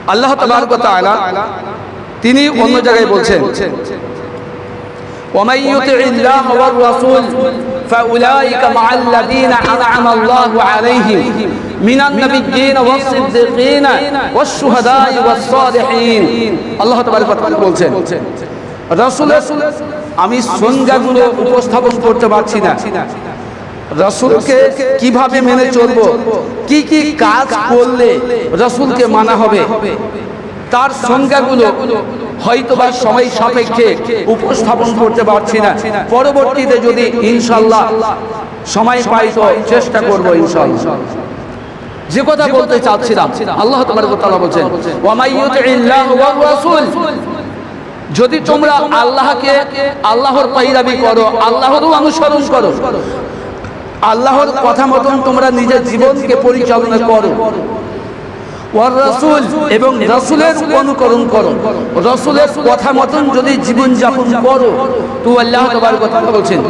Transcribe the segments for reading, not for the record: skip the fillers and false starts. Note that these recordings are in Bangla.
আল্লাহ তাবারক ওয়া তাআলা তিনি অন্য জায়গায় বলছেন ومن يطع الله والرسول فأولئك مع الذين أنعم الله عليهم من النبيين والصديقين والشهداء والصالحين আল্লাহ তাবারক ওয়া তাআলা বলছেন রাসূলের আমি সংজ্ঞাগুলো উপস্থাপন করতে পারছি না রাসূলকে কিভাবে মেনে চলবো কি কি কাজ করলে রাসূলকে মানা হবে তার সংজ্ঞাগুলো হয়তোবা সময় সাপেক্ষে উপস্থাপন করতে পারছি না পরবর্তীতে যদি ইনশাআল্লাহ সময় পাই তো চেষ্টা করব ইনশাআল্লাহ যে কথা বলতে চাচ্ছিলাম আল্লাহ তাবারক ওয়া তাআলা বলেন ওয়া মাইয়ুতিল্লাহু ওয়ার রাসূল যদি তোমরা আল্লাহকে আল্লাহর পৈরাবি করো আল্লাহর অনুসরণ করো আল্লাহর কথা মতন তোমরা নিজের জীবনকে পরিচালনা করো ওয়ার রাসূল এবং রাসূলের অনুকরণ করো রাসূলের কথা মতন যদি জীবন যাপন করো তো আল্লাহ তাবারক ওয়া তাআলা বলেন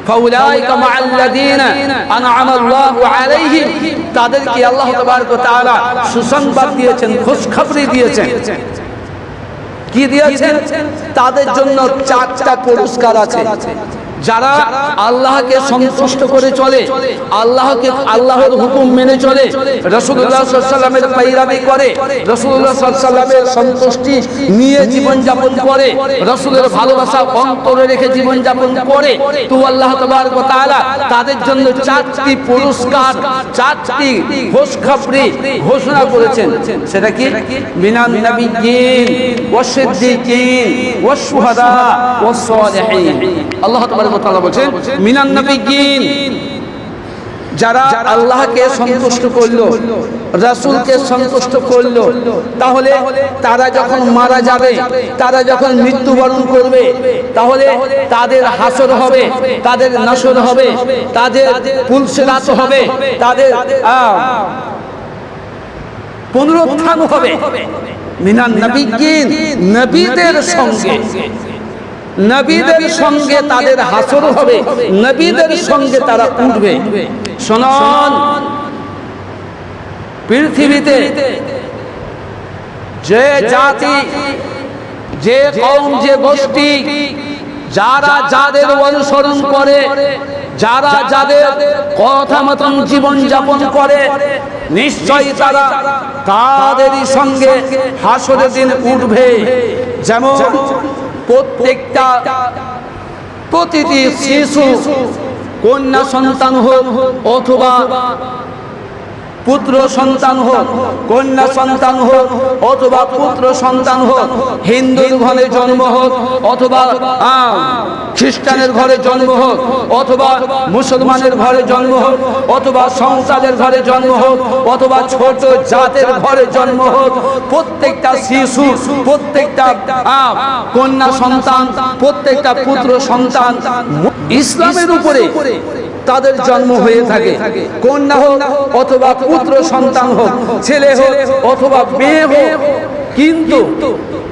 ফাউলাইকা মাআল্লাযীনা আনআমা আল্লাহু আলাইহিম তাদেরকে আল্লাহ তাবারক ওয়া তাআলা সুসংবাদ দিয়েছেন খুশখবরি দিয়েছেন কি দিয়েছেন তাদের জন্য চারটা পুরস্কার আছে যারা আল্লাহকে সন্তুষ্ট করে চলে আল্লাহর হুকুম মেনে চলে রাসূলুল্লাহ সাল্লাল্লাহু আলাইহি ওয়াসাল্লামের পৈরাবি করে রাসূলুল্লাহ সাল্লাল্লাহু আলাইহি ওয়াসাল্লামের সন্তুষ্টি নিয়ে জীবন যাপন করে রাসূলের ভালোবাসা অন্তরে রেখে জীবন যাপন করে তো আল্লাহ তাবারক ওয়া তাআলা তাদের জন্য চারটি পুরস্কার চারটি খুশখবরি ঘোষণা করেছেন সেটা কি মিনান নাবিয়্যিন ওয়াস সিদ্দিকিন ওয়াস শুহাদা ওয়াস সালিহিন আল্লাহ তাবারক ওয়া তাআলা বলেন মিনান নাবিয়্যিন যারা আল্লাহকে সন্তুষ্ট করলো রাসূলকে সন্তুষ্ট করলো তাহলে তারা যখন মারা যাবে তারা যখন মৃত্যুবরণ করবে তাহলে তাদের হাসর হবে তাদের নাসর হবে তাদের পুলসিরাত হবে তাদের পুনরুত্থান হবে মিনান নাবিয়্যিন নবীদের সঙ্গে তাদের হাসর হবে নবীদের সঙ্গে তারা উঠবে শুনুন পৃথিবীতে যে জাতি যে কওম যে গোষ্ঠী যারা যাদের অনুসরণ করে যারা যাদের কথা মতন জীবন যাপন করে নিশ্চয়ই তারা তাদেরই সঙ্গে হাসরের দিন উঠবে যেমন প্রত্যেকটা প্রতিটি শিশু কন্যা সন্তান হোক অথবা পুত্র সন্তান হোক কন্যা সন্তান হোক অথবা পুত্র সন্তান হোক হিন্দুর ঘরে জন্ম হোক অথবা খ্রিস্টানের ঘরে জন্ম হোক অথবা মুসলমানের ঘরে জন্ম হোক অথবা সংসারের ঘরে জন্ম হোক অথবা ছোট জাতের ঘরে জন্ম হোক প্রত্যেকটা শিশু প্রত্যেকটা কন্যা সন্তান প্রত্যেকটা পুত্র সন্তান ইসলামের উপরে তাদের জন্ম হয়ে থাকে কন্যা হোক অথবা পুত্র সন্তান হোক ছেলে হোক অথবা মেয়ে হোক কিন্তু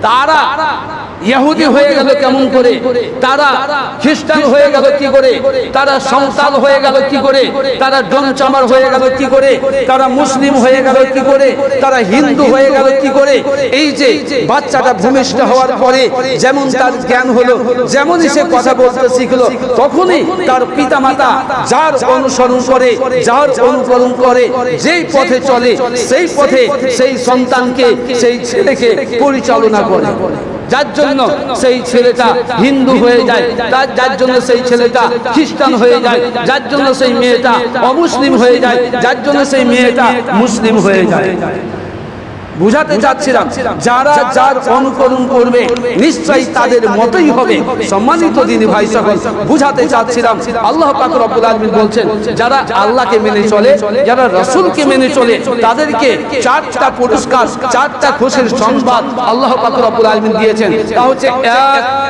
তারা ইহুদি হয়ে গেল কেমন করে তারা খ্রিস্টান হয়ে গেল কি করে তারা সাঁওতাল হয়ে গেল কি করে তারা ডোমচামার হয়ে গেল কি করে তারা মুসলিম হয়ে গেল কি করে তারা হিন্দু হয়ে গেল কি করে এই যে বাচ্চাটা ভূমিষ্ঠ হওয়ার পরে যেমন তার জ্ঞান হলো যেমনই সে কথা বলতে শিখলো তখনই তার পিতামাতা যার অনুসরণ করে যার অনুকরণ করে যেই পথে চলে সেই পথে সেই সন্তানকে সেই ছেলেকে পরিচালনা করে যার জন্য সেই ছেলেটা হিন্দু হয়ে যায় যার জন্য সেই ছেলেটা খ্রিস্টান হয়ে যায় যার জন্য সেই মেয়েটা অমুসলিম হয়ে যায় যার জন্য সেই মেয়েটা মুসলিম হয়ে যায় বুঝাতে চাচ্ছিলাম যারা যার অনুকরণ করবে নিশ্চয়ই তাদের মতই হবে সম্মানিত দিনী ভাই সকল বুঝাতে চাচ্ছিলাম আল্লাহ পাক রব্বুল আলামিন বলছেন যারা আল্লাহকে মেনে চলে যারা রাসূলকে মেনে চলে তাদেরকে চারটা পুরস্কার চারটা খুশির সংবাদ আল্লাহ পাক রব্বুল আলামিন দিয়েছেন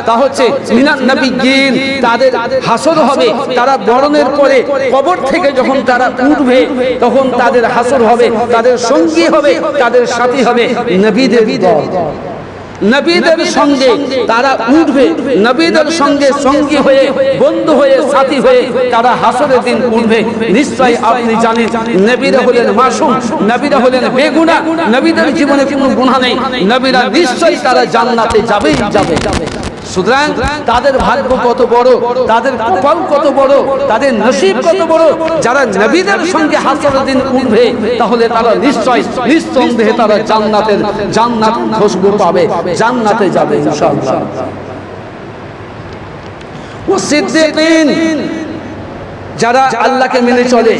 তা হচ্ছে মিনান নাবিয়্যিন তাদের হাসর হবে তারা মরণের পরে কবর থেকে যখন তারা উঠবে তখন তাদের হাসর হবে তাদের সঙ্গী হবে তাদের সাথী হবে নবীদের দল নবীদের সঙ্গে তারা উঠবে, নবীদের সঙ্গে সঙ্গী হয়ে, বন্ধু হয়ে, সাথী হয়ে তারা হাসরের দিন উঠবে। নিশ্চয়ই আপনি জানেন নবীরা হলেন মাসুম, নবীরা হলেন বেগুনাহ, নবীদের জীবনে কোনো গুনাহ নেই, নবীরা নিশ্চয়ই তারা জান্নাতে যাবেই যাবে। সুতরাং তাদের ভাগ্য কত বড়, তাদের কপাল কত বড়, তাদের নসিব কত বড়, যারা নবীদের সঙ্গে হাসরের দিন উঠবে তাহলে তারা নিশ্চয় নিঃসন্দেহে তারা জান্নাত খুশবু পাবে, জান্নাতে যাবে ইনশাআল্লাহ। ওয়াসিদ্দিকিন, যারা আল্লাহকে মেনে চলে,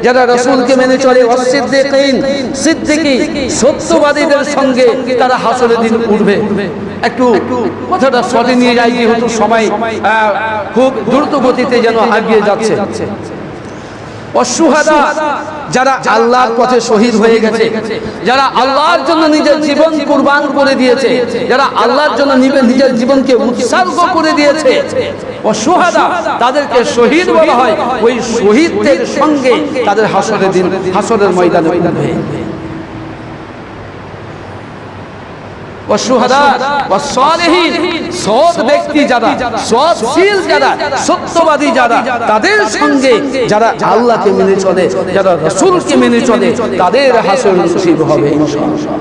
যারা রাসূলকে মেনে চলে, ওয়াসিদ্দিকিন সিদ্দিকী সত্যবাদীদের সঙ্গে তারা হাসরের দিন উঠবে। একটু কথাটা শর্টে নিয়ে যাই, যেহেতু সময় খুব দ্রুত গতিতে যেন এগিয়ে যাচ্ছে। অশুহাদা, যারা আল্লাহর পথে শহীদ হয়ে গেছে, যারা আল্লাহর জন্য নিজের জীবন কুরবান করে দিয়েছে, যারা আল্লাহর জন্য নিজের জীবনকে উৎসর্গ করে দিয়েছে, অশুহাদা তাদেরকে শহীদ বলা হয়। ওই শহীদদের সঙ্গে তাদের হাসরের দিন, হাসরের ময়দানে উঠবে। والشهداء والصالحين, সৎ ব্যক্তি যারা, সৎশীল যারা, সত্যবাদী যারা, তাদের সঙ্গে যারা আল্লাহকে মেনে চলে, যারা রাসূলকে মেনে চলে, তাদের হাসর নসিব হবে ইনশাআল্লাহ।